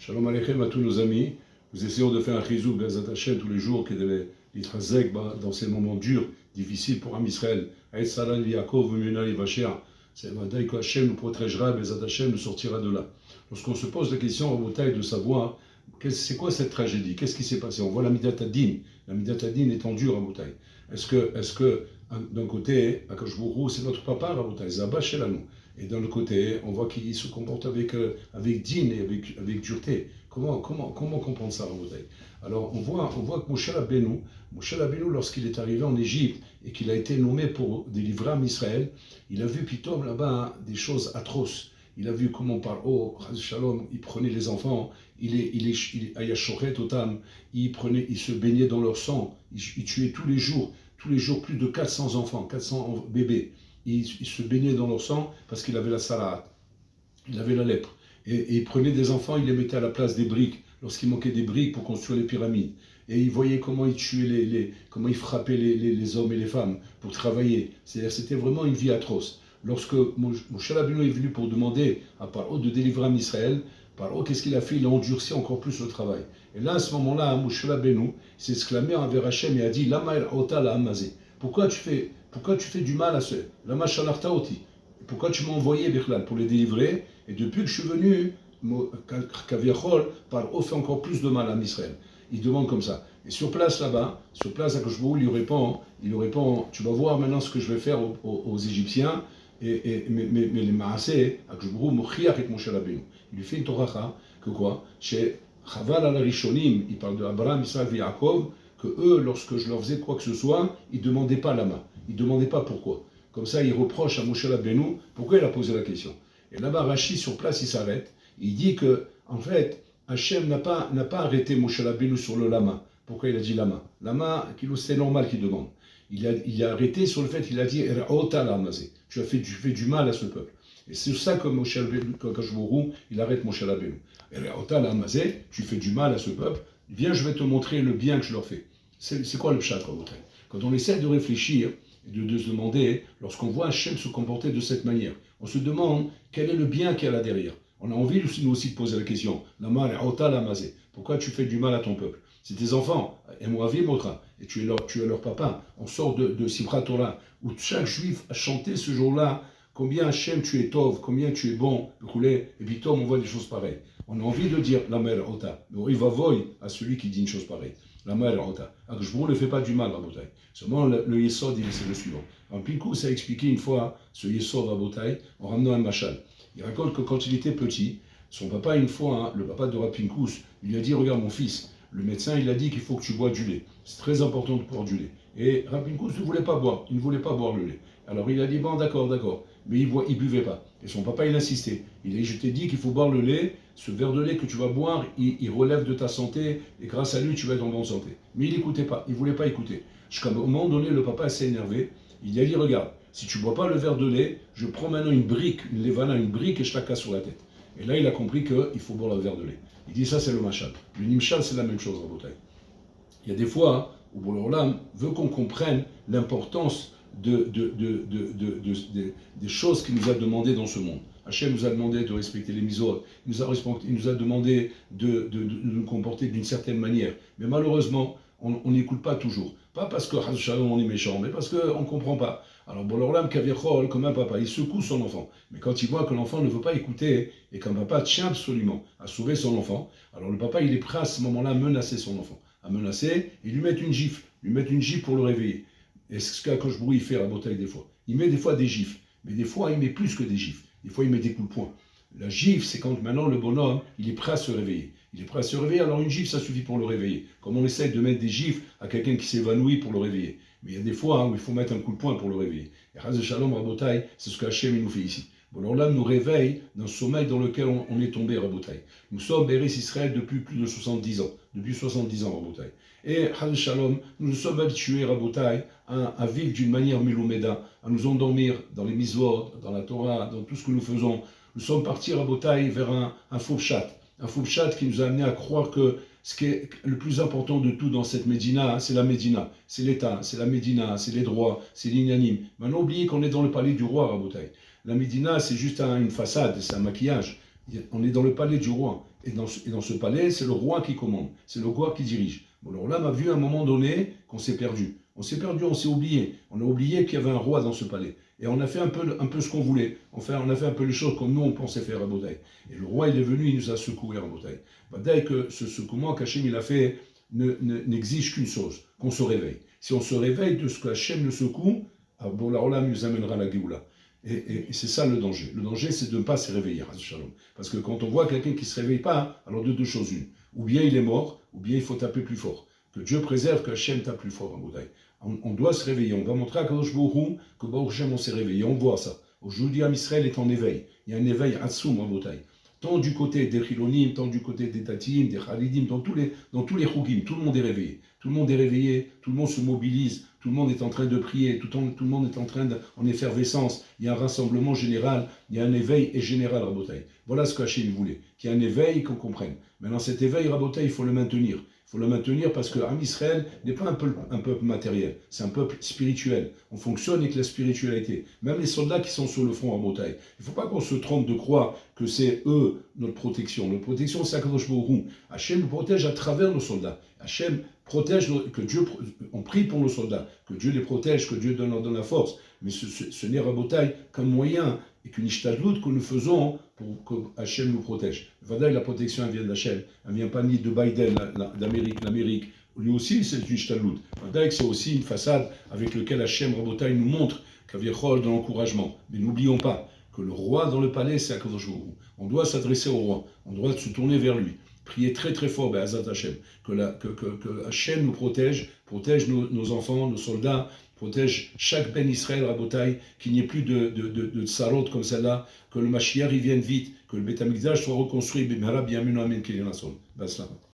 Shalom Aleichem à tous nos amis. Nous essayons de faire un chizuk Bezat Hashem tous les jours qui est l'itrazek dans ces moments durs, difficiles pour Am Israël. Aït Salah Yaakov Vumena Yivasher. C'est Vadaï que Hashem nous protégera, Bezat Hashem nous sortira de là. Lorsqu'on se pose la question en bataille de savoir c'est quoi cette tragédie, qu'est-ce qui s'est passé, on voit la Midat Adin. La Midat Adin est en dur en bataille. Est-ce que d'un côté, Akash Bourou, c'est notre papa à bataille, Zabah Shelanu. Et d'un autre côté, on voit qu'il se comporte avec din et avec dureté. Comment comprendre ça en bataille? Alors on voit que Moshe Rabbeinu, lorsqu'il est arrivé en Égypte et qu'il a été nommé pour délivrer Israël, il a vu Pitom là-bas des choses atroces. Il a vu comment par Shalom, il prenait les enfants, il se baignait dans leur sang, il tuait tous les jours plus de 400 enfants, 400 bébés. Il se baignait dans leur sang parce qu'il avait la salat, il avait la lèpre. Et il prenait des enfants, il les mettait à la place des briques, lorsqu'il manquait des briques pour construire les pyramides. Et il voyait comment il tuait comment il frappait les hommes et les femmes pour travailler. C'est-à-dire c'était vraiment une vie atroce. Lorsque Moshe Rabbeinu est venu pour demander à Paro de délivrer Israël, Paro, qu'est-ce qu'il a fait? Il a endurci encore plus le travail. Et là, à ce moment-là, Moshe Rabbeinu s'est exclamé envers Hachem et a dit, Lama el ota la hamazé. Pourquoi tu fais du mal à ce Lama shalarta oti? Pourquoi tu m'as envoyé Bichlal pour les délivrer? Et depuis que je suis venu, Kaviachol, Paro fait encore plus de mal à Israël. Il demande comme ça. Et sur place là-bas, Akash Bourou lui répond, tu vas voir maintenant ce que je vais faire aux Égyptiens. Mais les Maaseh, Akash Bourou mochiach et Moshe Rabbeinu. Il lui fait une toracha que quoi? Chez Chaval al Rishonim, il parle de Abraham, Isaac et Yaakov, que eux, lorsque je leur faisais quoi que ce soit, ils ne demandaient pas la main. Ils ne demandaient pas pourquoi. Comme ça, ils reprochent à Moshe Rabbeinu pourquoi il a posé la question. Et là-bas, Rashi, sur place, il s'arrête. Il dit que, en fait, Hachem n'a pas arrêté Moshe Rabbeinu sur le lama. Pourquoi il a dit lama? Lama, c'est normal qu'il demande. Il a arrêté sur le fait qu'il a dit tu fais du mal à ce peuple. Et c'est ça que Moshe Rabbeinu, il arrête Moshe Rabbeinu. Tu fais du mal à ce peuple. Viens, je vais te montrer le bien que je leur fais. C'est quoi le pshat? Quand on essaie de réfléchir et de se demander, lorsqu'on voit Hachem se comporter de cette manière, on se demande quel est le bien qu'il y a là derrière. On a envie nous aussi de poser la question. Pourquoi tu fais du mal à ton peuple? C'est tes enfants, et tu es leur papa. On sort de Simchat Torah, où chaque juif a chanté ce jour-là combien Hachem tu es tov, combien tu es bon, et puis Tom, on voit des choses pareilles. On a envie de dire la mère Ota, mais il va voyer à celui qui dit une chose pareille. La mère Ota. Akashbourou ne fait pas du mal à Botaï. Seulement le Yesod, c'est le suivant. En Pinkus a expliqué une fois ce Yesod à Botaï en ramenant un machal. Il raconte que quand il était petit, son papa, une fois, le papa de Rapinkus, lui a dit, regarde mon fils, le médecin, il a dit qu'il faut que tu bois du lait. C'est très important de boire du lait. Et Rapinkus ne voulait pas boire, il ne voulait pas boire le lait. Alors il a dit, bon d'accord, mais il ne buvait pas. Et son papa, il insistait. Il a dit, je t'ai dit qu'il faut boire le lait, ce verre de lait que tu vas boire, il relève de ta santé, et grâce à lui, tu vas être en bonne santé. Mais il n'écoutait pas, il ne voulait pas écouter. Jusqu'à un moment donné, le papa s'est énervé, il a dit, regarde, si tu ne bois pas le verre de lait, je prends maintenant une brique, une brique, et je la casse sur la tête. Et là, il a compris qu'il faut boire le verre de lait. Il dit, ça c'est le machal. Le nimshal, c'est la même chose en bataille. Il y a des fois où Boré Olam veut qu'on comprenne l'importance des choses qu'il nous a demandées dans ce monde. Hachem nous a demandé de respecter les mitzvot, il nous a demandé de nous comporter d'une certaine manière. Mais malheureusement, on n'écoute pas toujours. Pas parce que on est méchant, mais parce qu'on ne comprend pas. Alors Boré Olam, Kaviachol, comme un papa, il secoue son enfant. Mais quand il voit que l'enfant ne veut pas écouter, et qu'un papa tient absolument à sauver son enfant, alors le papa, il est prêt à ce moment-là à menacer son enfant. À menacer, et lui mettre une gifle pour le réveiller. Et c'est ce qu'Akash Bourou il fait à la bataille des fois. Il met des fois des gifles, mais des fois il met plus que des gifles. Des fois il met des coups de poing. La gifle, c'est quand maintenant le bonhomme, il est prêt à se réveiller. Il est prêt à se réveiller, alors une gifle, ça suffit pour le réveiller. Comme on essaie de mettre des gifles à quelqu'un qui s'évanouit pour le réveiller. Mais il y a des fois où il faut mettre un coup de poing pour le réveiller. Et Chaz Shalom, Rabotai, c'est ce qu'Hachem nous fait ici. Bon, alors là, nous réveille d'un sommeil dans lequel on est tombé, Rabotai. Nous sommes Eretz Israël depuis plus de 70 ans. Depuis 70 ans, Rabotai. Et Chaz Shalom, nous nous sommes habitués, Rabotai, à vivre d'une manière milomeda, à nous endormir dans les mitzvot, dans la Torah, dans tout ce que nous faisons. Nous sommes partis, Rabotai, vers un faux pshat. Un faux pshat qui nous a amené à croire que ce qui est le plus important de tout dans cette Médina, c'est la Médina, c'est l'État, c'est la Médina, c'est les droits, c'est l'ignanim. Maintenant, oubliez qu'on est dans le palais du roi, Rabotai. La Médina, c'est juste une façade, c'est un maquillage. On est dans le palais du roi. et dans ce palais, c'est le roi qui commande, c'est le roi qui dirige. Bon, alors là, on a vu à un moment donné qu'on s'est perdu. On s'est perdu, on s'est oublié. On a oublié qu'il y avait un roi dans ce palais. Et on a fait un peu ce qu'on voulait. Enfin, on a fait un peu les choses comme nous, on pensait faire à Botaï. Et le roi, il est venu, il nous a secoué à Botaï. Dès que ce secouement qu'Hachem il a fait n'exige qu'une chose, qu'on se réveille. Si on se réveille de ce qu'Hachem nous secoue, bon, là, il nous amènera la Géoula. Et c'est ça le danger. Le danger, c'est de ne pas se réveiller. Parce que quand on voit quelqu'un qui ne se réveille pas, alors de deux choses une. Ou bien il est mort, ou bien il faut taper plus fort. Que Dieu préserve, que Hachem tape plus fort en Bouddhaï. On doit se réveiller. On va montrer à Kadosh Baruch que Baruch Hashem, on s'est réveillé. On voit ça. Aujourd'hui, Israël est en éveil. Il y a un éveil Hatsoum en Bouddhaï. Tant du côté des Chilonim, tant du côté des Tatim, des Khalidim, dans tous les Chougim, tout le monde est réveillé. Tout le monde est réveillé, tout le monde se mobilise, tout le monde est en train de prier, tout le monde est en effervescence. Il y a un rassemblement général, il y a un éveil et général, Rabotaï. Voilà ce que Hachem voulait, qu'il y ait un éveil, qu'on comprenne. Maintenant, cet éveil, Rabotaï, il faut le maintenir. Il faut le maintenir parce que Israël n'est pas un peuple matériel, c'est un peuple spirituel. On fonctionne avec la spiritualité. Même les soldats qui sont sur le front en Bretagne. Il ne faut pas qu'on se trompe de croire que c'est eux notre protection. Notre protection, c'est Akadosh Baruch Hu. Hachem nous protège à travers nos soldats. Hachem protège, on prie pour nos soldats, que Dieu les protège, que Dieu leur donne la force. Mais ce n'est Rabotai qu'un moyen et qu'une ishtadlout que nous faisons pour que Hachem nous protège. Vadaï, la protection, elle vient d'Hachem. Elle ne vient pas ni de Biden, d'Amérique. L'Amérique, lui aussi, c'est une ishtadlout. Vadaï, c'est aussi une façade avec laquelle Hachem, Rabotai, nous montre qu'Aviechol de l'encouragement. Mais n'oublions pas que le roi dans le palais, c'est Akadosh Baruch Hu. On doit s'adresser au roi. On doit se tourner vers lui. Prier très très fort, Be'ezrat Hachem, que Hachem nous protège nos enfants, nos soldats, protège chaque Ben Israël, Rabotai, qu'il n'y ait plus de tsarot comme celle-là, que le Mashiach y vienne vite, que le Beth Amikdash soit reconstruit, B'mehara b'yameinu amen, qu'il y en a son.